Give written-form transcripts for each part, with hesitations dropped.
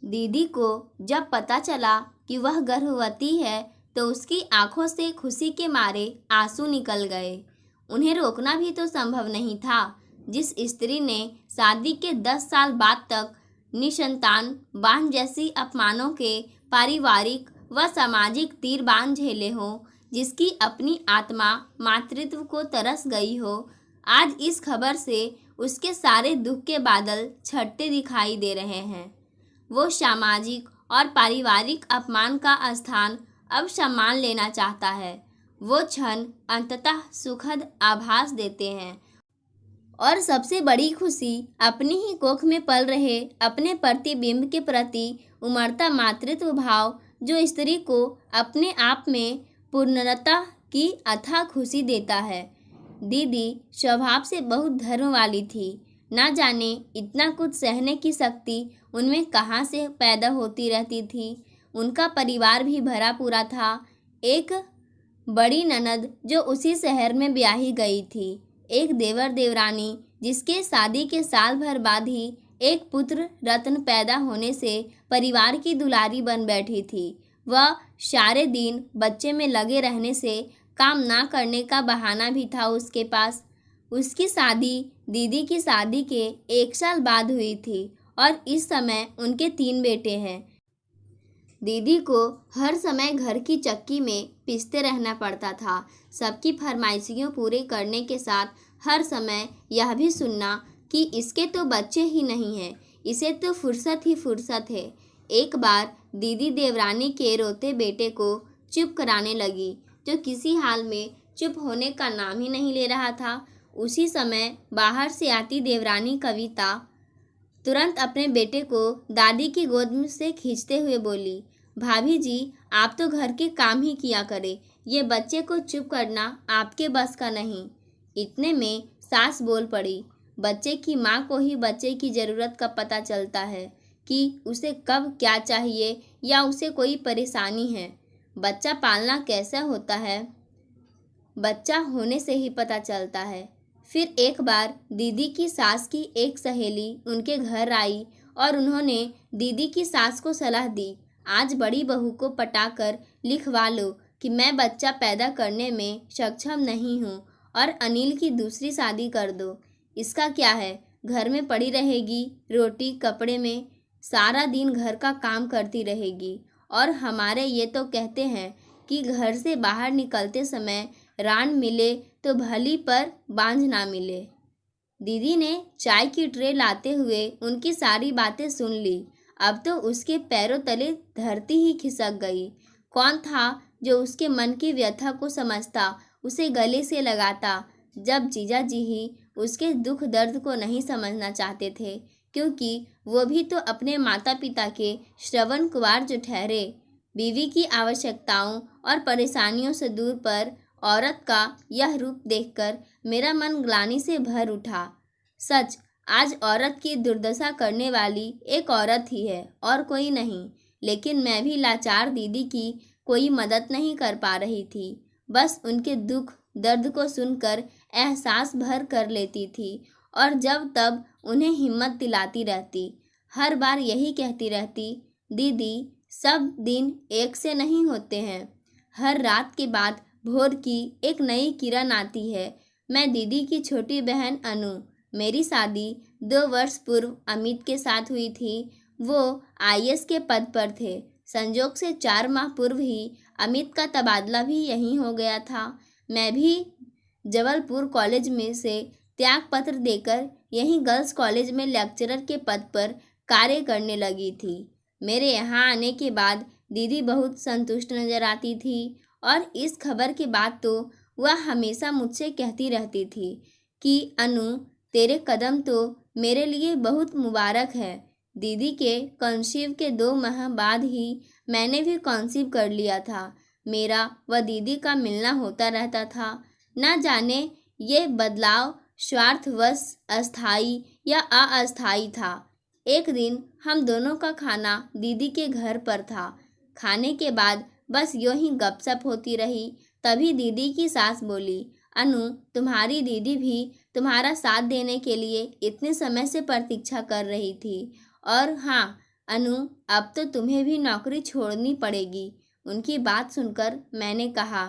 दीदी को जब पता चला कि वह गर्भवती है तो उसकी आंखों से खुशी के मारे आंसू निकल गए। उन्हें रोकना भी तो संभव नहीं था। जिस स्त्री ने शादी के 10 साल बाद तक निसंतान बांझ जैसी अपमानों के पारिवारिक व सामाजिक तीर बांध झेले हो, जिसकी अपनी आत्मा मातृत्व को तरस गई हो, आज इस खबर से उसके सारे दुख के बादल छटते दिखाई दे रहे हैं। वो सामाजिक और पारिवारिक अपमान का स्थान अब सम्मान लेना चाहता है। वो क्षण अंततः सुखद आभास देते हैं। और सबसे बड़ी खुशी अपनी ही कोख में पल रहे अपने प्रतिबिंब के प्रति उमड़ता मातृत्व भाव, जो स्त्री को अपने आप में पूर्णता की अथाह खुशी देता है। दीदी स्वभाव से बहुत धर्म वाली थी। ना जाने इतना कुछ सहने की शक्ति उनमें कहाँ से पैदा होती रहती थी। उनका परिवार भी भरा पूरा था। एक बड़ी ननद जो उसी शहर में ब्याही गई थी, एक देवर देवरानी जिसके शादी के साल भर बाद ही एक पुत्र रत्न पैदा होने से परिवार की दुलारी बन बैठी थी। वह सारे दिन बच्चे में लगे रहने से काम ना करने का बहाना भी था उसके पास। उसकी शादी दीदी की शादी के 1 साल बाद हुई थी और इस समय उनके 3 बेटे हैं। दीदी को हर समय घर की चक्की में पीसते रहना पड़ता था। सबकी फरमाइशियों पूरे करने के साथ हर समय यह भी सुनना कि इसके तो बच्चे ही नहीं हैं, इसे तो फुर्सत ही फुर्सत है। एक बार दीदी देवरानी के रोते बेटे को चुप कराने लगी, जो किसी हाल में चुप होने का नाम ही नहीं ले रहा था। उसी समय बाहर से आती देवरानी कविता तुरंत अपने बेटे को दादी की गोद में से खींचते हुए बोली, भाभी जी, आप तो घर के काम ही किया करें, ये बच्चे को चुप करना आपके बस का नहीं। इतने में सास बोल पड़ी, बच्चे की माँ को ही बच्चे की ज़रूरत का पता चलता है कि उसे कब क्या चाहिए या उसे कोई परेशानी है। बच्चा पालना कैसा होता है, बच्चा होने से ही पता चलता है। फिर एक बार दीदी की सास की एक सहेली उनके घर आई और उन्होंने दीदी की सास को सलाह दी, आज बड़ी बहू को पटाकर लिखवा लो कि मैं बच्चा पैदा करने में सक्षम नहीं हूँ और अनिल की दूसरी शादी कर दो। इसका क्या है, घर में पड़ी रहेगी, रोटी कपड़े में सारा दिन घर का काम करती रहेगी। और हमारे ये तो कहते हैं कि घर से बाहर निकलते समय रान मिले तो भली पर बांझ ना मिले। दीदी ने चाय की ट्रे लाते हुए उनकी सारी बातें सुन ली। अब तो उसके पैरों तले धरती ही खिसक गई। कौन था जो उसके मन की व्यथा को समझता, उसे गले से लगाता, जब जीजा जी ही उसके दुख दर्द को नहीं समझना चाहते थे, क्योंकि वो भी तो अपने माता पिता के श्रवण कुमार जो ठहरे। बीवी की आवश्यकताओं और परेशानियों से दूर पर औरत का यह रूप देखकर मेरा मन ग्लानि से भर उठा। सच, आज औरत की दुर्दशा करने वाली एक औरत ही है और कोई नहीं। लेकिन मैं भी लाचार दीदी की कोई मदद नहीं कर पा रही थी। बस उनके दुख दर्द को सुनकर एहसास भर कर लेती थी और जब तब उन्हें हिम्मत दिलाती रहती। हर बार यही कहती रहती, दीदी, सब दिन एक से नहीं होते हैं। हर रात के बाद भोर की एक नई किरण आती है। मैं दीदी की छोटी बहन अनु। मेरी शादी 2 वर्ष पूर्व अमित के साथ हुई थी। वो आईएएस के पद पर थे। संजोग से 4 माह पूर्व ही अमित का तबादला भी यहीं हो गया था। मैं भी जबलपुर कॉलेज में से त्याग पत्र देकर यहीं गर्ल्स कॉलेज में लेक्चरर के पद पर कार्य करने लगी थी। मेरे यहाँ आने के बाद दीदी बहुत संतुष्ट नजर आती थी और इस खबर के बाद तो वह हमेशा मुझसे कहती रहती थी कि अनु, तेरे कदम तो मेरे लिए बहुत मुबारक है। दीदी के कॉन्सीव के 2 माह बाद ही मैंने भी कॉन्सीव कर लिया था। मेरा व दीदी का मिलना होता रहता था। ना जाने ये बदलाव स्वार्थवश अस्थाई या अस्थाई था। एक दिन हम दोनों का खाना दीदी के घर पर था। खाने के बाद बस यूं ही गपशप होती रही। तभी दीदी की सास बोली, अनु, तुम्हारी दीदी भी तुम्हारा साथ देने के लिए इतने समय से प्रतीक्षा कर रही थी। और हाँ, अनु, अब तो तुम्हें भी नौकरी छोड़नी पड़ेगी। उनकी बात सुनकर मैंने कहा,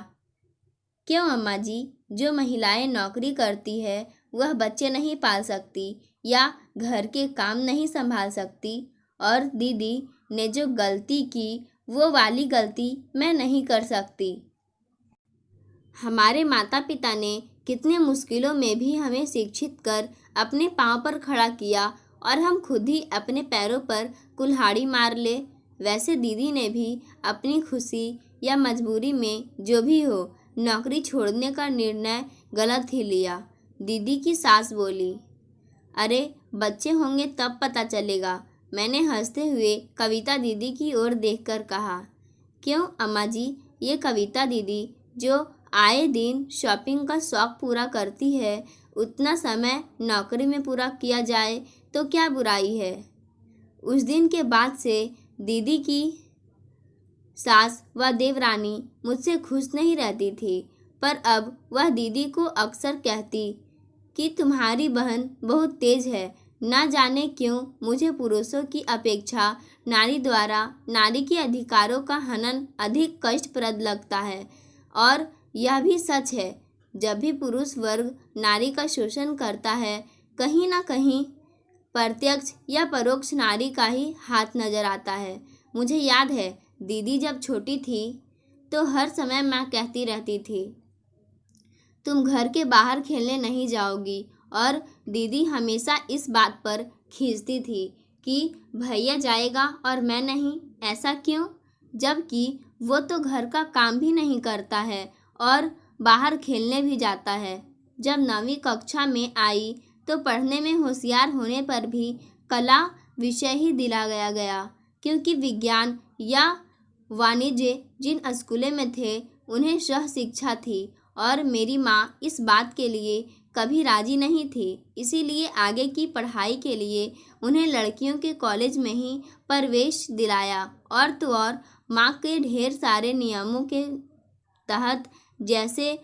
क्यों अम्मा जी? जो महिलाएं नौकरी करती है वह बच्चे नहीं पाल सकती या घर के काम नहीं संभाल सकती। और दीदी ने जो गलती की वो वाली गलती मैं नहीं कर सकती। हमारे माता पिता ने कितने मुश्किलों में भी हमें शिक्षित कर अपने पांव पर खड़ा किया और हम खुद ही अपने पैरों पर कुल्हाड़ी मार ले। वैसे दीदी ने भी अपनी खुशी या मजबूरी में जो भी हो नौकरी छोड़ने का निर्णय गलत ही लिया। दीदी की सास बोली, अरे बच्चे होंगे तब पता चलेगा। मैंने हंसते हुए कविता दीदी की ओर देखकर कहा, क्यों अम्मा जी? ये कविता दीदी जो आए दिन शॉपिंग का शौक पूरा करती है, उतना समय नौकरी में पूरा किया जाए तो क्या बुराई है। उस दिन के बाद से दीदी की सास व देवरानी मुझसे खुश नहीं रहती थी, पर अब वह दीदी को अक्सर कहती कि तुम्हारी बहन बहुत तेज है। न जाने क्यों मुझे पुरुषों की अपेक्षा नारी द्वारा नारी के अधिकारों का हनन अधिक कष्टप्रद लगता है। और यह भी सच है, जब भी पुरुष वर्ग नारी का शोषण करता है, कहीं ना कहीं प्रत्यक्ष या परोक्ष नारी का ही हाथ नजर आता है। मुझे याद है दीदी जब छोटी थी तो हर समय माँ कहती रहती थी, तुम घर के बाहर खेलने नहीं जाओगी। और दीदी हमेशा इस बात पर खींचती थी कि भैया जाएगा और मैं नहीं। ऐसा क्यों? जबकि वो तो घर का काम भी नहीं करता है और बाहर खेलने भी जाता है। जब 9वीं कक्षा में आई तो पढ़ने में होशियार होने पर भी कला विषय ही दिलाया गया, क्योंकि विज्ञान या वाणिज्य जिन स्कूलों में थे उन्हें सह शिक्षा थी और मेरी माँ इस बात के लिए कभी राजी नहीं थी। इसीलिए आगे की पढ़ाई के लिए उन्हें लड़कियों के कॉलेज में ही प्रवेश दिलाया। और तो और माँ के ढेर सारे नियमों के तहत, जैसे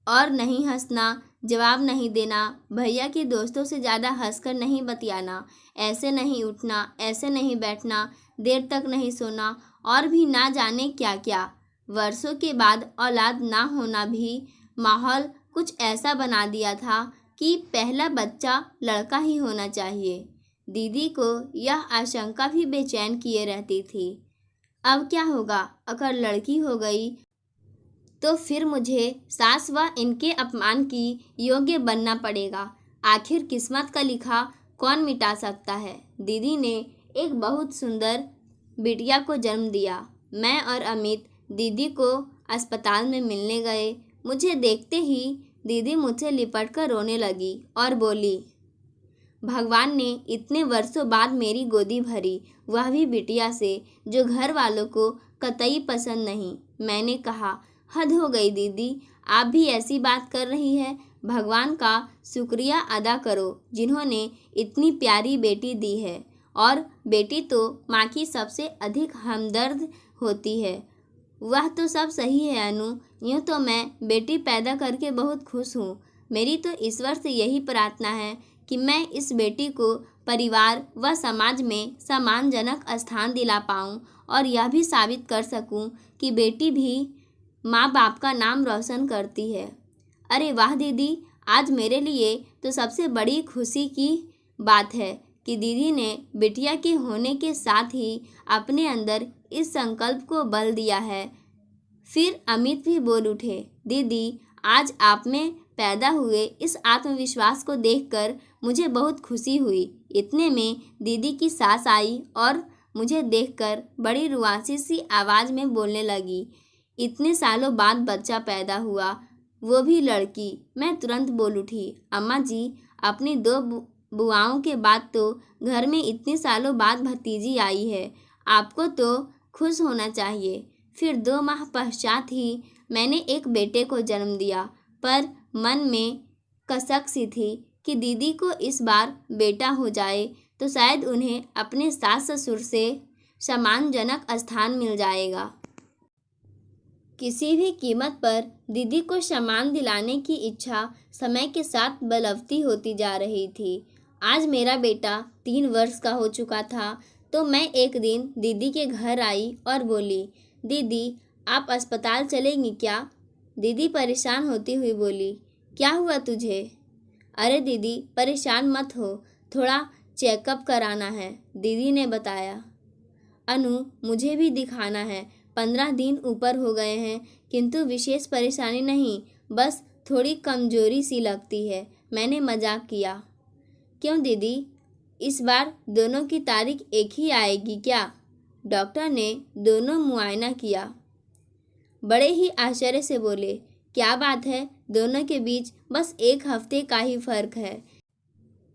और नहीं हंसना, जवाब नहीं देना, भैया के दोस्तों से ज़्यादा हंसकर नहीं बतियाना, ऐसे नहीं उठना, ऐसे नहीं बैठना, देर तक नहीं सोना और भी ना जाने क्या क्या। वर्षों के बाद औलाद ना होना भी माहौल कुछ ऐसा बना दिया था कि पहला बच्चा लड़का ही होना चाहिए। दीदी को यह आशंका भी बेचैन किए रहती थी, अब क्या होगा अगर लड़की हो गई तो फिर मुझे सास व इनके अपमान की योग्य बनना पड़ेगा। आखिर किस्मत का लिखा कौन मिटा सकता है। दीदी ने एक बहुत सुंदर बिटिया को जन्म दिया। मैं और अमित दीदी को अस्पताल में मिलने गए। मुझे देखते ही दीदी मुझसे लिपट कर रोने लगी और बोली, भगवान ने इतने वर्षों बाद मेरी गोदी भरी, वह भी बिटिया से जो घर वालों को कतई पसंद नहीं। मैंने कहा, हद हो गई दीदी, आप भी ऐसी बात कर रही है। भगवान का शुक्रिया अदा करो जिन्होंने इतनी प्यारी बेटी दी है। और बेटी तो माँ की सबसे अधिक हमदर्द होती है। वह तो सब सही है अनु, यूँ तो मैं बेटी पैदा करके बहुत खुश हूँ। मेरी तो ईश्वर से यही प्रार्थना है कि मैं इस बेटी को परिवार व समाज में सम्मानजनक स्थान दिला पाऊँ और यह भी साबित कर सकूँ कि बेटी भी माँ बाप का नाम रोशन करती है। अरे वाह दीदी, आज मेरे लिए तो सबसे बड़ी खुशी की बात है कि दीदी ने बिटिया के होने के साथ ही अपने अंदर इस संकल्प को बल दिया है। फिर अमित भी बोल उठे, दीदी आज आप में पैदा हुए इस आत्मविश्वास को देखकर मुझे बहुत खुशी हुई। इतने में दीदी की सास आई और मुझे देखकर बड़ी रुआसी सी आवाज़ में बोलने लगी, इतने सालों बाद बच्चा पैदा हुआ, वो भी लड़की। मैं तुरंत बोल उठी, अम्मा जी, अपनी 2 बुआओं के बाद तो घर में इतने सालों बाद भतीजी आई है, आपको तो खुश होना चाहिए। फिर 2 माह पश्चात ही मैंने एक बेटे को जन्म दिया, पर मन में कसक सी थी कि दीदी को इस बार बेटा हो जाए तो शायद उन्हें अपने सास ससुर से सम्मानजनक स्थान मिल जाएगा। किसी भी कीमत पर दीदी को सम्मान दिलाने की इच्छा समय के साथ बलवती होती जा रही थी। आज मेरा बेटा 3 वर्ष का हो चुका था तो मैं एक दिन दीदी के घर आई और बोली, दीदी आप अस्पताल चलेंगी क्या? दीदी परेशान होती हुई बोली, क्या हुआ तुझे? अरे दीदी परेशान मत हो, थोड़ा चेकअप कराना है, दीदी ने बताया। अनु मुझे भी दिखाना है, 15 दिन ऊपर हो गए हैं, किंतु विशेष परेशानी नहीं, बस थोड़ी कमजोरी सी लगती है, मैंने मजाक किया। क्यों दीदी, इस बार दोनों की तारीख एक ही आएगी क्या? डॉक्टर ने दोनों मुआयना किया। बड़े ही आश्चर्य से बोले, क्या बात है, दोनों के बीच बस 1 हफ्ते का ही फर्क है।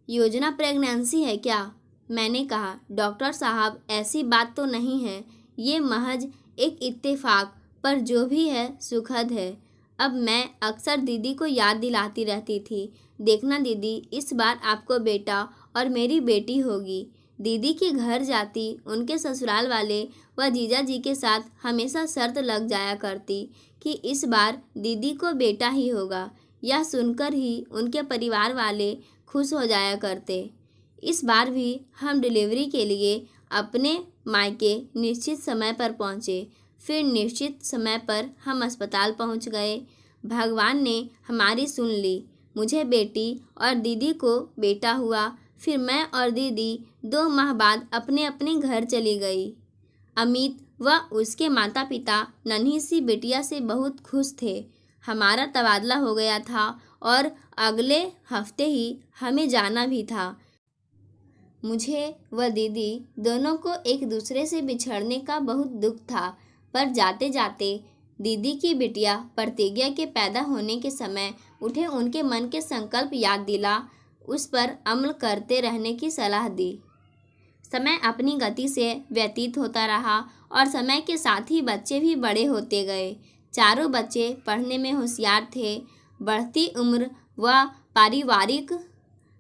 योजना प्रेगनेंसी है क्या? मैंने कहा, डॉक्टर साहब ऐसी बात तो नहीं है, ये महज एक इत्तेफाक, पर जो भी है सुखद है। अब मैं अक्सर दीदी को याद दिलाती रहती थी, देखना दीदी इस बार आपको बेटा और मेरी बेटी होगी। दीदी के घर जाती, उनके ससुराल वाले व जीजा जी के साथ हमेशा शर्त लग जाया करती कि इस बार दीदी को बेटा ही होगा। यह सुनकर ही उनके परिवार वाले खुश हो जाया करते। इस बार भी हम डिलीवरी के लिए अपने मायके निश्चित समय पर पहुँचे। फिर निश्चित समय पर हम अस्पताल पहुँच गए। भगवान ने हमारी सुन ली, मुझे बेटी और दीदी को बेटा हुआ। फिर मैं और दीदी 2 माह बाद अपने अपने घर चली गई। अमित व उसके माता पिता नन्ही सी बिटिया से बहुत खुश थे। हमारा तबादला हो गया था और अगले हफ्ते ही हमें जाना भी था। मुझे व दीदी दोनों को एक दूसरे से बिछड़ने का बहुत दुख था, पर जाते जाते दीदी की बिटिया प्रतिज्ञा के पैदा होने के समय उठे उनके मन के संकल्प याद दिला, उस पर अमल करते रहने की सलाह दी। समय अपनी गति से व्यतीत होता रहा और समय के साथ ही बच्चे भी बड़े होते गए। चारों बच्चे पढ़ने में होशियार थे। बढ़ती उम्र व पारिवारिक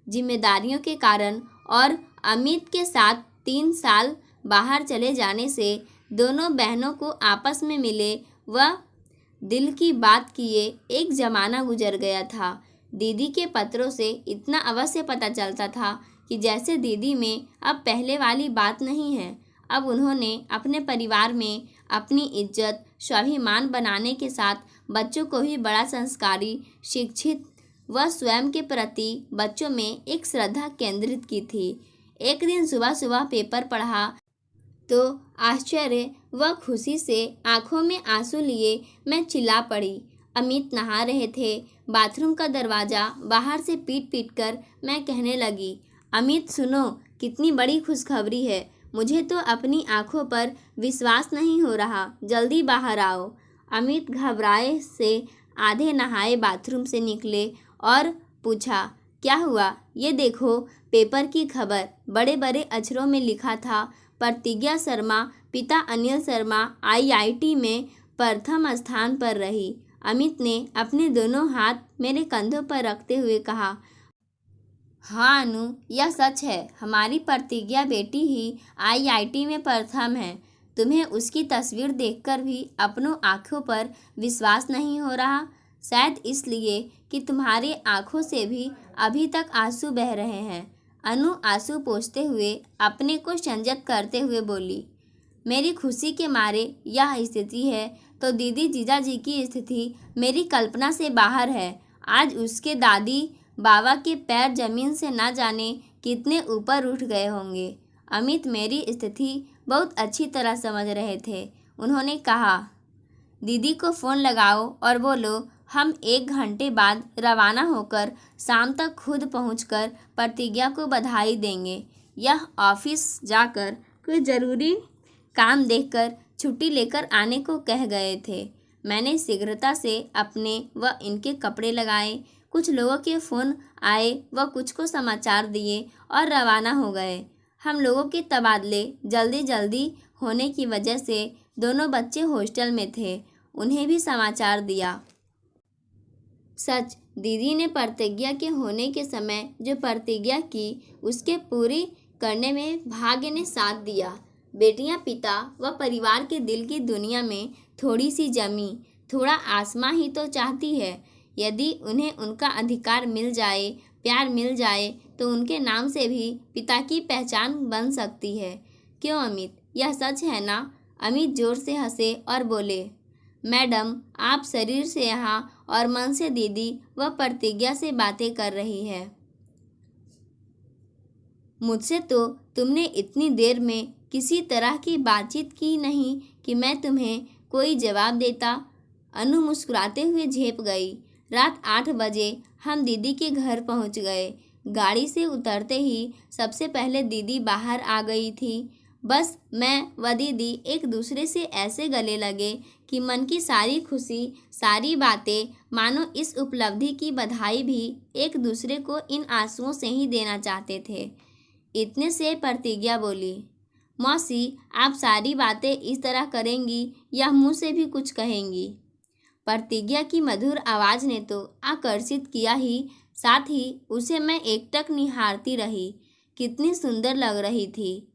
जिम्मेदारियों के कारण और अमित के साथ 3 साल बाहर चले जाने से दोनों बहनों को आपस में मिले व दिल की बात किए एक ज़माना गुजर गया था। दीदी के पत्रों से इतना अवश्य पता चलता था कि जैसे दीदी में अब पहले वाली बात नहीं है। अब उन्होंने अपने परिवार में अपनी इज्जत स्वाभिमान बनाने के साथ बच्चों को भी बड़ा संस्कारी, शिक्षित व स्वयं के प्रति बच्चों में एक श्रद्धा केंद्रित की थी। एक दिन सुबह सुबह पेपर पढ़ा तो आश्चर्य व खुशी से आंखों में आंसू लिए मैं चिल्ला पड़ी। अमित नहा रहे थे। बाथरूम का दरवाज़ा बाहर से पीट पीट कर मैं कहने लगी, अमित सुनो, कितनी बड़ी खुशखबरी है, मुझे तो अपनी आंखों पर विश्वास नहीं हो रहा, जल्दी बाहर आओ। अमित घबराए से आधे नहाए बाथरूम से निकले और पूछा, क्या हुआ? ये देखो पेपर की खबर। बड़े बड़े अक्षरों में लिखा था, प्रतिज्ञा शर्मा पिता अनिल शर्मा IIT में प्रथम स्थान पर रही। अमित ने अपने दोनों हाथ मेरे कंधों पर रखते हुए कहा, हाँ अनु, यह सच है, हमारी प्रतिज्ञा बेटी ही IIT में प्रथम है। तुम्हें उसकी तस्वीर देखकर भी अपनों आँखों पर विश्वास नहीं हो रहा, शायद इसलिए कि तुम्हारी आँखों से भी अभी तक आंसू बह रहे हैं। अनु आंसू पोंछते हुए अपने को संयत करते हुए बोली, मेरी खुशी के मारे यह स्थिति है तो दीदी जीजा जी की स्थिति मेरी कल्पना से बाहर है। आज उसके दादी बाबा के पैर जमीन से ना जाने कितने ऊपर उठ गए होंगे। अमित मेरी स्थिति बहुत अच्छी तरह समझ रहे थे। उन्होंने कहा, दीदी को फ़ोन लगाओ और बोलो हम 1 घंटे बाद रवाना होकर शाम तक खुद पहुंचकर प्रतिज्ञा को बधाई देंगे। यह ऑफिस जाकर कोई ज़रूरी काम देखकर छुट्टी लेकर आने को कह गए थे। मैंने शीघ्रता से अपने व इनके कपड़े लगाए। कुछ लोगों के फ़ोन आए व कुछ को समाचार दिए और रवाना हो गए। हम लोगों के तबादले जल्दी जल्दी होने की वजह से दोनों बच्चे हॉस्टल में थे, उन्हें भी समाचार दिया। सच, दीदी ने प्रतिज्ञा के होने के समय जो प्रतिज्ञा की उसके पूरी करने में भाग्य ने साथ दिया। बेटियां पिता व परिवार के दिल की दुनिया में थोड़ी सी जमी, थोड़ा आसमां ही तो चाहती है। यदि उन्हें उनका अधिकार मिल जाए, प्यार मिल जाए तो उनके नाम से भी पिता की पहचान बन सकती है। क्यों अमित, यह सच है ना? अमित जोर से हंसे और बोले, मैडम, आप शरीर से यहाँ और मन से दीदी व प्रतिज्ञा से बातें कर रही है। मुझसे तो तुमने इतनी देर में किसी तरह की बातचीत की नहीं कि मैं तुम्हें कोई जवाब देता। अनु मुस्कुराते हुए झेप गई। रात 8 बजे हम दीदी के घर पहुंच गए। गाड़ी से उतरते ही सबसे पहले दीदी बाहर आ गई थी। बस मैं व दीदी एक दूसरे से ऐसे गले लगे कि मन की सारी खुशी, सारी बातें, मानो इस उपलब्धि की बधाई भी एक दूसरे को इन आंसुओं से ही देना चाहते थे। इतने से प्रतिज्ञा बोली, मौसी, आप सारी बातें इस तरह करेंगी या मुँह से भी कुछ कहेंगी? प्रतिज्ञा की मधुर आवाज़ ने तो आकर्षित किया ही, साथ ही उसे मैं एकटक निहारती रही। कितनी सुंदर लग रही थी।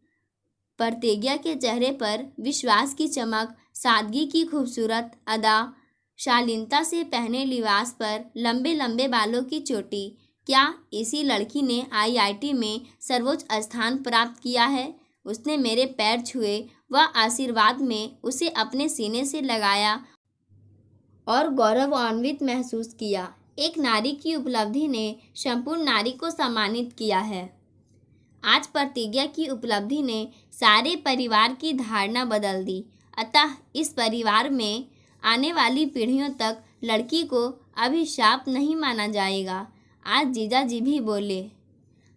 प्रतिज्ञा के चेहरे पर विश्वास की चमक, सादगी की खूबसूरत अदा, शालीनता से पहने लिबास पर लंबे लंबे बालों की चोटी। क्या इसी लड़की ने आईआईटी में सर्वोच्च स्थान प्राप्त किया है? उसने मेरे पैर छुए व आशीर्वाद में उसे अपने सीने से लगाया और गौरवान्वित महसूस किया। एक नारी की उपलब्धि ने संपूर्ण नारी को सम्मानित किया है। आज प्रतिज्ञा की उपलब्धि ने सारे परिवार की धारणा बदल दी। अतः इस परिवार में आने वाली पीढ़ियों तक लड़की को अभिशाप नहीं माना जाएगा। आज जीजाजी भी बोले।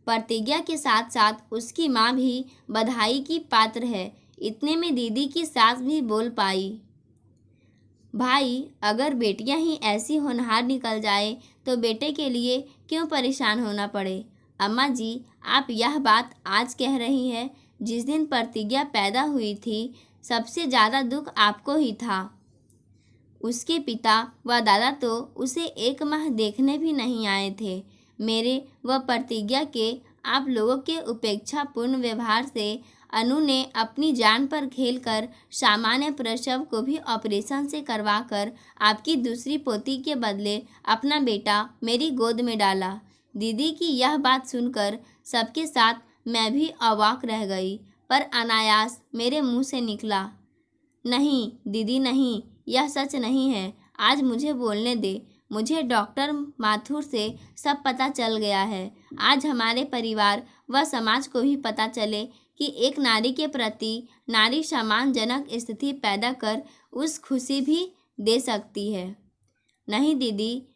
प्रतिज्ञा के साथ साथ उसकी माँ भी बधाई की पात्र है। इतने में दीदी की सास भी बोल पाई, भाई, अगर बेटियां ही ऐसी होनहार निकल जाए तो बेटे के लिए क्यों परेशान होना पड़े? अम्मा जी, आप यह बात आज कह रही हैं। जिस दिन प्रतिज्ञा पैदा हुई थी, सबसे ज़्यादा दुख आपको ही था। उसके पिता व दादा तो उसे 1 माह देखने भी नहीं आए थे। मेरे व प्रतिज्ञा के आप लोगों के उपेक्षापूर्ण व्यवहार से अनु ने अपनी जान पर खेलकर सामान्य प्रसव को भी ऑपरेशन से करवाकर आपकी दूसरी पोती के बदले अपना बेटा मेरी गोद में डाला। दीदी की यह बात सुनकर सबके साथ मैं भी अवाक रह गई, पर अनायास मेरे मुंह से निकला, नहीं दीदी नहीं, यह सच नहीं है। आज मुझे बोलने दे। मुझे डॉक्टर माथुर से सब पता चल गया है। आज हमारे परिवार व समाज को भी पता चले कि एक नारी के प्रति नारी सम्मानजनक स्थिति पैदा कर उस खुशी भी दे सकती है। नहीं दीदी,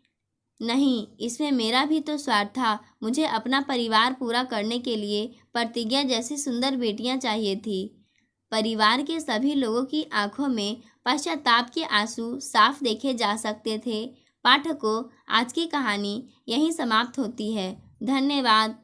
नहीं, इसमें मेरा भी तो स्वार्थ था। मुझे अपना परिवार पूरा करने के लिए प्रतिज्ञा जैसी सुंदर बेटियां चाहिए थी। परिवार के सभी लोगों की आंखों में पश्चाताप के आंसू साफ देखे जा सकते थे। पाठकों, आज की कहानी यहीं समाप्त होती है। धन्यवाद।